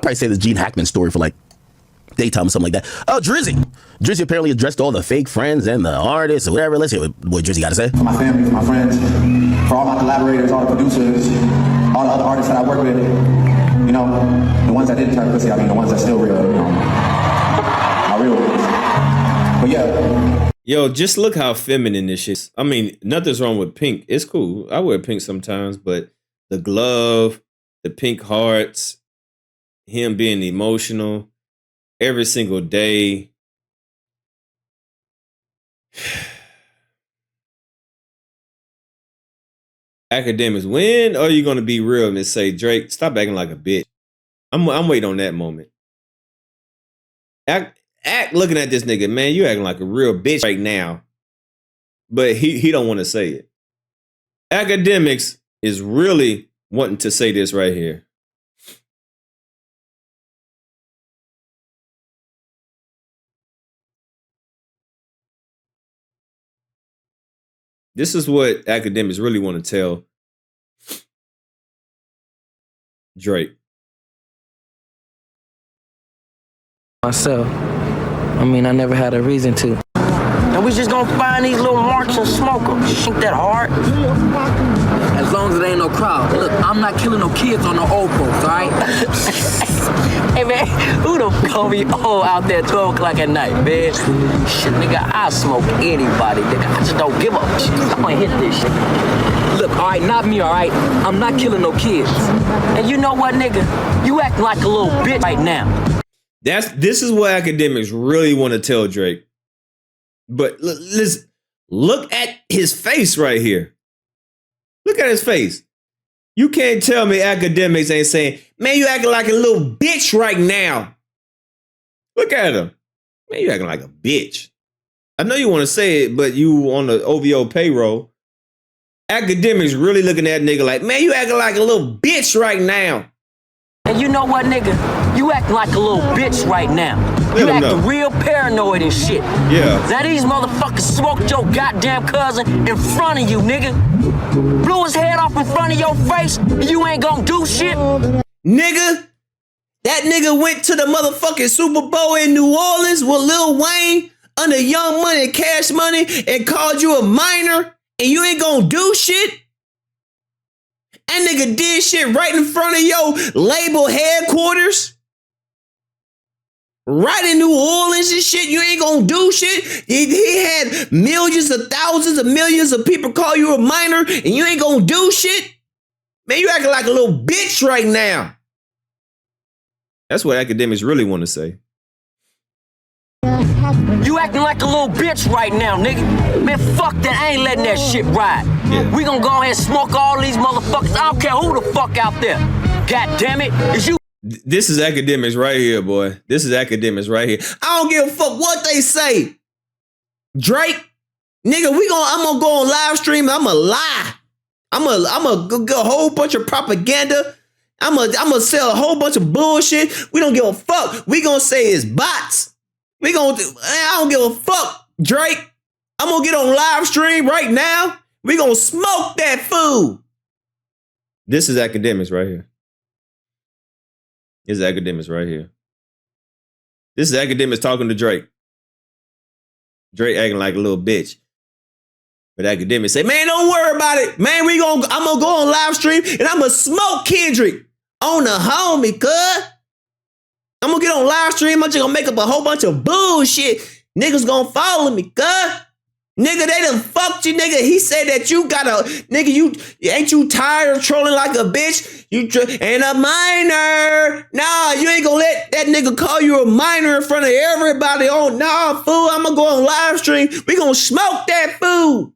probably say this Gene Hackman story for like daytime or something like that. Oh, Drizzy apparently addressed all the fake friends and the artists or whatever. Let's hear what Drizzy got to say. For my family, for my friends, for all my collaborators, all the producers, all the other artists that I work with, you know, the ones that didn't turn pussy, I mean the ones that still real, you know, my real ones. But yeah. Yo, just look how feminine this shit is. I mean, nothing's wrong with pink. It's cool. I wear pink sometimes, but the glove, the pink hearts, him being emotional every single day. Akademiks, when are you going to be real and say, Drake, stop acting like a bitch? I'm waiting on that moment. Act looking at this nigga, man, you acting like a real bitch right now. But he don't want to say it. Akademiks is really wanting to say this right here. This is what Akademiks really want to tell Drake. Myself. I mean, I never had a reason to. And we just gonna find these little marks and smoke them. Ain't that hard? As long as it ain't no crowd. Look, I'm not killing no kids on no old folks, all right? Hey, man, who the fuck gonna be old out there 12 o'clock at night, man? Shit, nigga, I smoke anybody, nigga. I just don't give a shit. I'm gonna hit this shit. Look, all right, not me, all right? I'm not killing no kids. And you know what, nigga? You acting like a little bitch right now. This is what Akademiks really want to tell Drake. But listen, look at his face right here. Look at his face. You can't tell me Akademiks ain't saying, man, you acting like a little bitch right now. Look at him. Man, you acting like a bitch. I know you want to say it, but you on the OVO payroll. Akademiks really looking at nigga like, man, you acting like a little bitch right now. And you know what, nigga? You acting like a little bitch right now. You acting real paranoid and shit. Yeah. Now these motherfuckers smoked your goddamn cousin in front of you, nigga. Blew his head off in front of your face, and you ain't gonna do shit? Nigga, that nigga went to the motherfucking Super Bowl in New Orleans with Lil Wayne under Young Money and Cash Money and called you a minor, and you ain't gonna do shit? That nigga did shit right in front of your label headquarters. Right in New Orleans and shit. You ain't gonna do shit. He had millions of thousands of millions of people call you a minor and you ain't gonna do shit. Man, you acting like a little bitch right now. That's what Akademiks really want to say. You acting like a little bitch right now, nigga. Man, fuck that. I ain't letting that shit ride. Yeah. We gonna go ahead and smoke all these motherfuckers. I don't care who the fuck out there. God damn it. Is you? This is Akademiks right here, boy. This is Akademiks right here. I don't give a fuck what they say. Drake, nigga, I'm gonna go on live stream and I'm gonna lie. I'm gonna get a whole bunch of propaganda. I'm gonna sell a whole bunch of bullshit. We don't give a fuck. We gonna say it's bots. I don't give a fuck, Drake. I'm gonna get on live stream right now. We gonna smoke that food. This is Akademiks right here. This is Akademiks right here. This is Akademiks talking to Drake. Drake acting like a little bitch. But Akademiks say, man, don't worry about it. Man, I'm gonna go on live stream and I'm gonna smoke Kendrick on the homie, cuz. I'm gonna get on live stream. I'm just gonna make up a whole bunch of bullshit. Niggas gonna follow me, cuz. Nigga, they done fucked you, nigga. He said that you got a, nigga, ain't you tired of trolling like a bitch? You ain't a minor. Nah, you ain't gonna let that nigga call you a minor in front of everybody. Oh, nah, fool, I'm gonna go on live stream. We gonna smoke that food.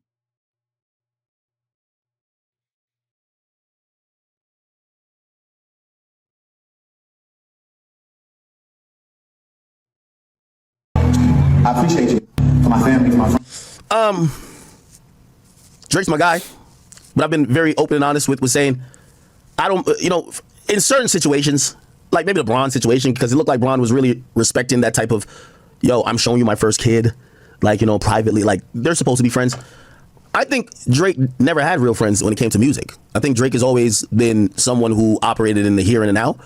I appreciate you. For my family, for my friends. Drake's my guy, but I've been very open and honest with saying, I don't, in certain situations, like maybe the Bron situation, because it looked like Bron was really respecting that type of, I'm showing you my first kid, like, privately, like they're supposed to be friends. I think Drake never had real friends when it came to music. I think Drake has always been someone who operated in the here and the now.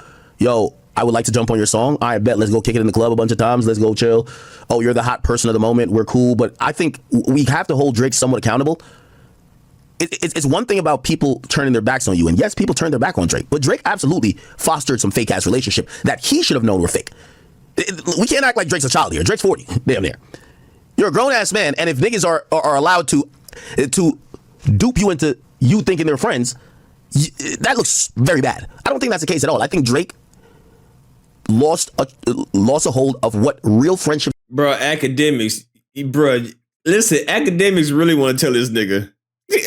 I would like to jump on your song. I bet, let's go kick it in the club a bunch of times. Let's go chill. Oh, you're the hot person of the moment. We're cool. But I think we have to hold Drake somewhat accountable. It's one thing about people turning their backs on you. And yes, people turn their back on Drake. But Drake absolutely fostered some fake ass relationship that he should have known were fake. We can't act like Drake's a child here. Drake's 40. Damn near. You're a grown ass man. And if niggas are allowed to dupe you into you thinking they're friends, that looks very bad. I don't think that's the case at all. I think Drake lost a hold of what real friendship. Bro, Akademiks, bro, listen, Akademiks really want to tell this nigga.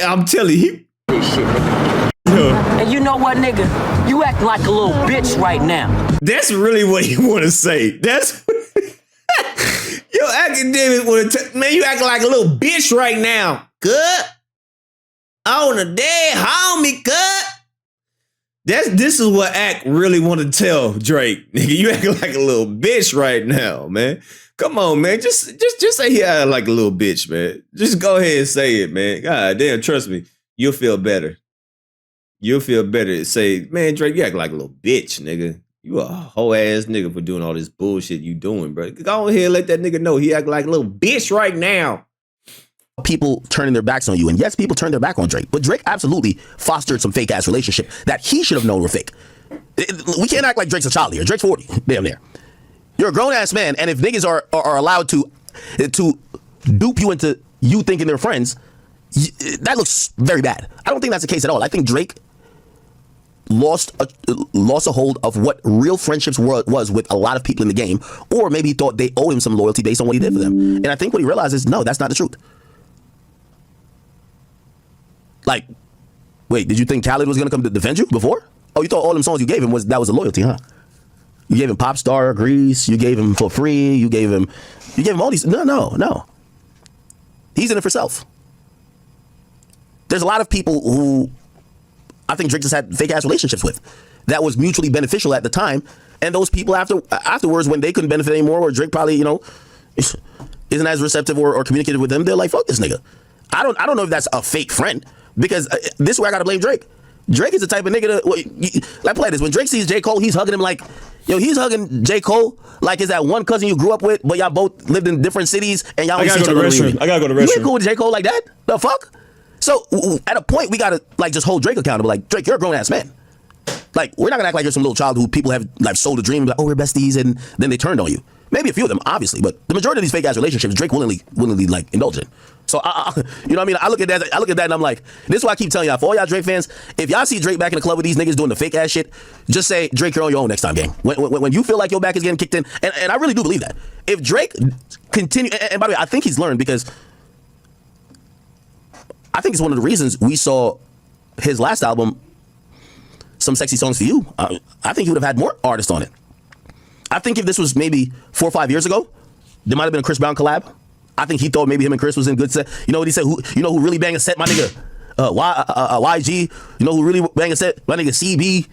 I'm telling you. This shit, nigga. And you know what, nigga? You acting like a little bitch right now. That's really what he want to say. That's yo, Akademiks want to man, you acting like a little bitch right now. Good. On a dead homie, cut. This is what Ak really want to tell Drake. Nigga, you acting like a little bitch right now, man. Come on, man. Just say he acting like a little bitch, man. Just go ahead and say it, man. God damn, trust me. You'll feel better. You'll feel better. Say, man, Drake, you act like a little bitch, nigga. You a whole ass nigga for doing all this bullshit you doing, bro. Go ahead and let that nigga know he act like a little bitch right now. People turning their backs on you. And yes, people turn their back on Drake. But Drake absolutely fostered some fake ass relationship that he should have known were fake. We can't act like Drake's a child here. Drake's 40. Damn near. You're a grown ass man. And if niggas are allowed to dupe you into you thinking they're friends, that looks very bad. I don't think that's the case at all. I think Drake lost a hold of what real friendships was with a lot of people in the game, or maybe he thought they owe him some loyalty based on what he did for them. And I think what he realized is, no, that's not the truth. Like, wait, did you think Khaled was gonna come to defend you before? Oh, you thought all them songs you gave him was a loyalty, huh? You gave him Pop Star, Grease, you gave him For Free, you gave him all these. No. He's in it for self. There's a lot of people who I think Drake just had fake ass relationships with that was mutually beneficial at the time, and those people afterwards, when they couldn't benefit anymore, or Drake probably isn't as receptive or communicative with them, they're like, fuck this nigga. I don't know if that's a fake friend, because this is where I gotta blame Drake. Drake is the type of nigga like, play this. When Drake sees J. Cole, he's hugging him like, he's hugging J. Cole like it's that one cousin you grew up with, but y'all both lived in different cities and y'all only see each other. I gotta go to the restroom. You ain't cool with J. Cole like that? The fuck? So at a point, we gotta just hold Drake accountable. Like, Drake, you're a grown ass man. Like, we're not gonna act like you're some little child who people have sold a dream, like, oh, we're besties, and then they turned on you. Maybe a few of them, obviously, but the majority of these fake ass relationships, Drake willingly indulge in. So you know what I mean? I look at that and I'm like, this is why I keep telling y'all, for all y'all Drake fans, if y'all see Drake back in the club with these niggas doing the fake ass shit, just say, Drake, you're on your own next time, gang. When you feel like your back is getting kicked in, and I really do believe that. If Drake continue, and by the way, I think he's learned, because I think it's one of the reasons we saw his last album, Some Sexy Songs for You. I think he would have had more artists on it. I think if this was maybe 4 or 5 years ago, there might have been a Chris Brown collab. I think he thought maybe him and Chris was in good set. You know what he said? Who really bang a set? My nigga YG. You know who really bang a set? My nigga CB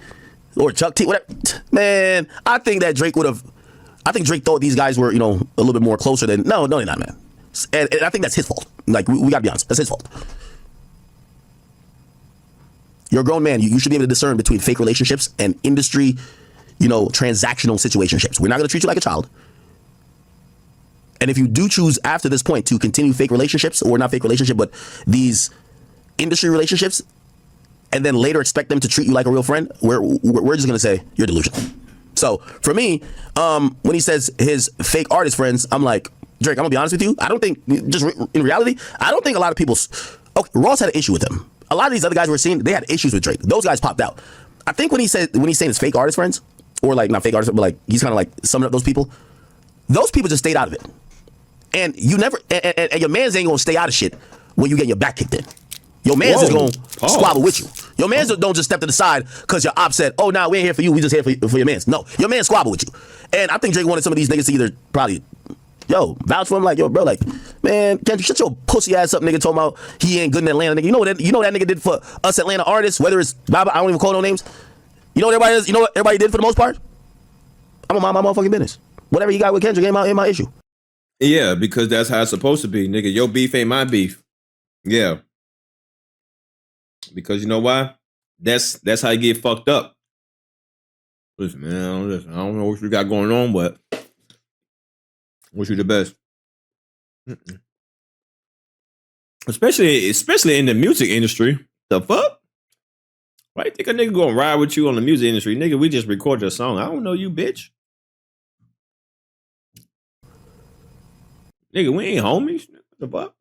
or Chuck T. Whatever. Man, I think that Drake would have. I think Drake thought these guys were a little bit more closer than. No, they're not, man. And I think that's his fault. Like, we gotta be honest. That's his fault. You're a grown man. You should be able to discern between fake relationships and industry, transactional situationships. We're not going to treat you like a child. And if you do choose after this point to continue fake relationships, or not fake relationship, but these industry relationships, and then later expect them to treat you like a real friend, we're just going to say you're delusional. So for me, when he says his fake artist friends, I'm like, Drake, I'm going to be honest with you. I don't think, just in reality, I don't think a lot of people, Ross had an issue with him. A lot of these other guys we're seeing, they had issues with Drake. Those guys popped out. I think when he's saying his fake artist friends, or not fake artists, but he's kind of summing up those people just stayed out of it. And you never, and your mans ain't gonna stay out of shit when you get your back kicked in. Your mans is gonna squabble with you. Your mans don't just step to the side because your op said, oh, nah, we ain't here for you, we just here for your mans. No, your mans squabble with you. And I think Drake wanted some of these niggas to either probably, vouch for him, like, yo, bro, like, man, can't you shut your pussy ass up, nigga, talking about he ain't good in Atlanta, nigga. You know what that nigga did for us Atlanta artists, whether it's, I don't even call no names. You know what everybody is? You know what everybody did for the most part? I'm gonna mind my motherfucking business. Whatever you got with Kendrick ain't my issue. Yeah, because that's how it's supposed to be, nigga. Your beef ain't my beef. Yeah. Because you know why? That's how you get fucked up. Listen, man, listen. I don't know what you got going on, but wish you the best. Especially in the music industry. The fuck? Why you think a nigga gonna ride with you on the music industry? Nigga, we just recorded a song. I don't know you, bitch. Nigga, we ain't homies. The fuck?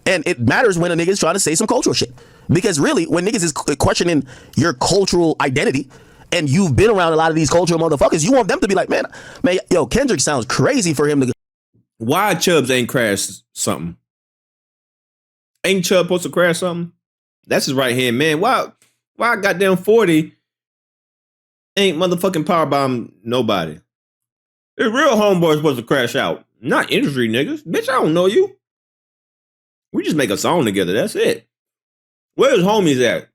And it matters when a nigga's trying to say some cultural shit. Because really, when niggas is questioning your cultural identity, and you've been around a lot of these cultural motherfuckers, you want them to be like, man, yo, Kendrick sounds crazy for him to. Why Chubbs ain't crashed something? Ain't Chubb supposed to crash something? That's his right hand man. Why goddamn 40 ain't motherfucking powerbomb nobody? The real homeboy supposed to crash out, not industry niggas. Bitch, I don't know you. We just make a song together. That's it. Where his homies at?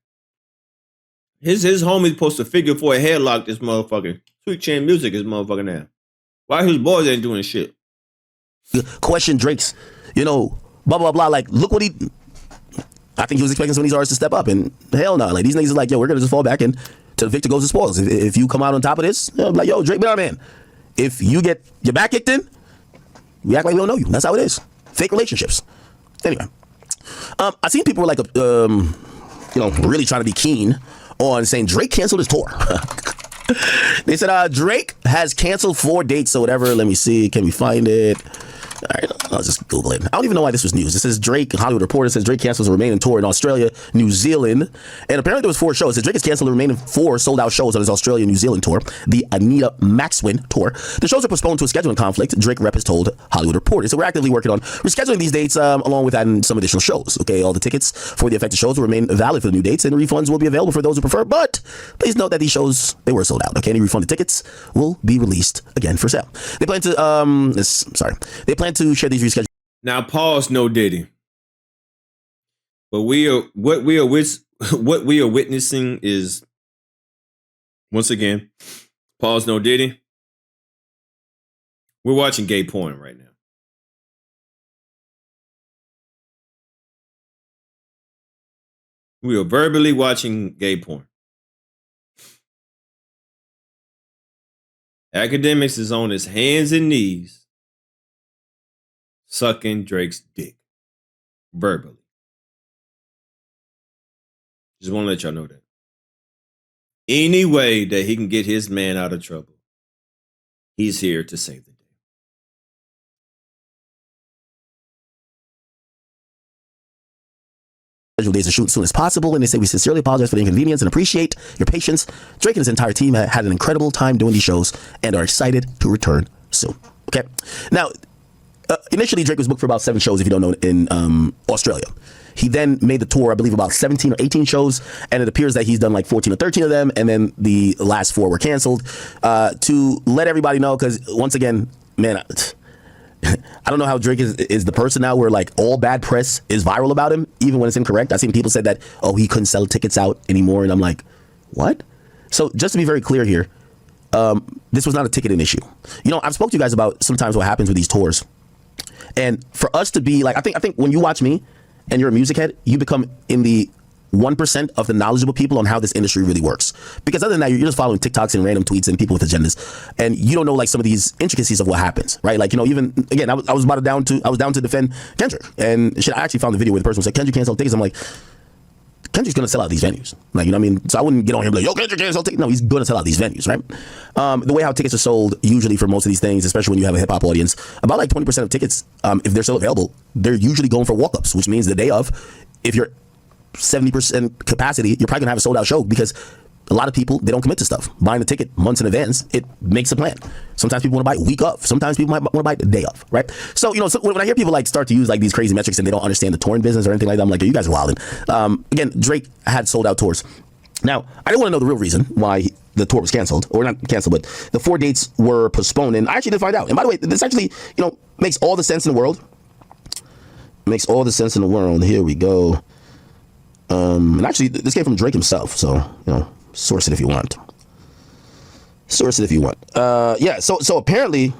His homies supposed to figure for a headlock this motherfucker. Sweet Chin Music is motherfucking now. Why his boys ain't doing shit? Question Drake's, blah, blah, blah. Like, look what I think he was expecting some of these artists to step up, and hell no. Like, these niggas is like, yo, we're gonna just fall back and to the victor goes the spoils. If you come out on top of this, I'm like, yo, Drake, be our man. If you get your back kicked in, we act like we don't know you. That's how it is. Fake relationships. Anyway, I seen people were like, really trying to be keen on saying Drake canceled his tour. They said Drake has canceled 4 dates or whatever. Let me see. Can we find it? All right, I'll just Google it. I don't even know why this was news. It says Drake, Hollywood Reporter says Drake cancels a remaining tour in Australia, New Zealand. And apparently there was 4 shows. It says Drake has canceled the remaining 4 sold out shows on his Australia, New Zealand tour, the Anita Maxwin tour. The shows are postponed to a scheduling conflict, Drake rep has told Hollywood Reporter. So we're actively working on rescheduling these dates along with adding some additional shows. Okay, all the tickets for the affected shows will remain valid for the new dates and refunds will be available for those who prefer. But please note that these shows, they were sold out. Okay, any refunded tickets will be released again for sale. They plan to, share these rescheduling. Now pause, no Diddy. But what we are witnessing is, once again, pause, no Diddy. We're watching gay porn right now. We are verbally watching gay porn. Akademiks is on his hands and knees sucking Drake's dick verbally. Just want to let y'all know that. Any way that he can get his man out of trouble, he's here to save the day. Days to shoot as soon as possible, and they say we sincerely apologize for the inconvenience and appreciate your patience. Drake and his entire team had an incredible time doing these shows and are excited to return soon. Okay, now initially Drake was booked for about 7 shows, if you don't know, in Australia. He then made the tour, I believe, about 17 or 18 shows, and it appears that he's done like 14 or 13 of them, and then the last 4 were canceled. To let everybody know, because once again, man, I don't know how Drake is the person now where like all bad press is viral about him, even when it's incorrect. I've seen people said that, oh, he couldn't sell tickets out anymore, and I'm like, what? So just to be very clear here, this was not a ticketing issue. I've spoke to you guys about sometimes what happens with these tours. And for us to be like, I think when you watch me and you're a music head, you become in the 1% of the knowledgeable people on how this industry really works. Because other than that, you're just following TikToks and random tweets and people with agendas, and you don't know like some of these intricacies of what happens, right? Like, even again, I was down to defend Kendrick, and shit, I actually found the video where the person said Kendrick can't sell tickets. I'm like, Kendrick's gonna sell out these venues, like, you know what I mean? So I wouldn't get on here and be like, yo, Kendrick can't sell tickets. No, he's gonna sell out these venues, right? The way how tickets are sold usually for most of these things, especially when you have a hip hop audience, about like 20% of tickets, if they're still available, they're usually going for walk-ups, which means the day of, if you're 70% capacity, you're probably gonna have a sold out show, because a lot of people, they don't commit to stuff. Buying the ticket months in advance, it makes a plan. Sometimes people want to buy a week of. Sometimes people might want to buy the day of, right? So, so when I hear people like start to use like these crazy metrics and they don't understand the touring business or anything like that, I'm like, you guys are wilding. Again, Drake had sold out tours. Now, I didn't want to know the real reason why the tour was canceled, or not canceled, but the 4 dates were postponed, and I actually did find out. And by the way, this actually, makes all the sense in the world. Makes all the sense in the world. Here we go. And actually, this came from Drake himself, so, source it if you want. Yeah, so apparently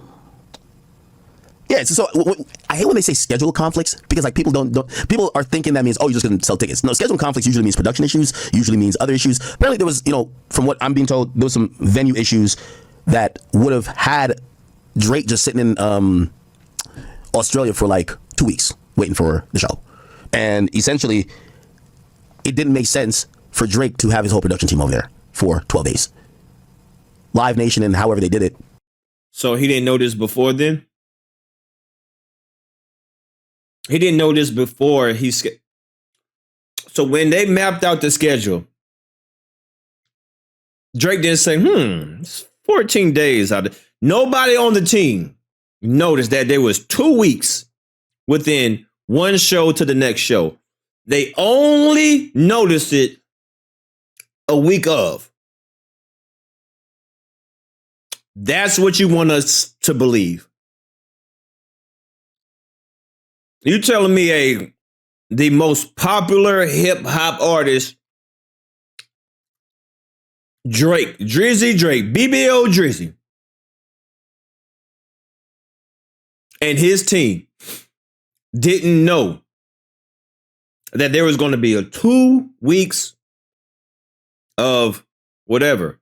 Yeah, so I hate when they say schedule conflicts because like people don't people are thinking that means oh you're just gonna sell tickets. No, schedule conflicts usually means production issues, usually means other issues. Apparently there was, from what I'm being told, there was some venue issues that would have had Drake just sitting in Australia for like 2 weeks waiting for the show. And essentially it didn't make sense for Drake to have his whole production team over there for 12 days. Live Nation and however they did it. So he didn't know this before then? He didn't know this before so when they mapped out the schedule, Drake didn't say, it's 14 days out of nobody on the team noticed that there was 2 weeks within one show to the next show. They only noticed it a week of. That's what you want us to believe. You telling me the most popular hip hop artist, Drake, BBO Drizzy, and his team didn't know that there was going to be a 2 weeks of whatever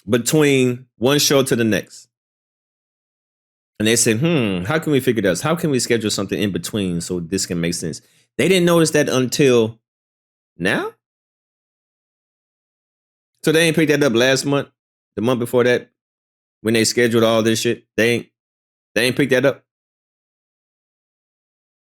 between one show to the next. And they said, how can we figure this? How can we schedule something in between so this can make sense? They didn't notice that until now. So they ain't picked that up last month, the month before that, when they scheduled all this shit. They ain't picked that up.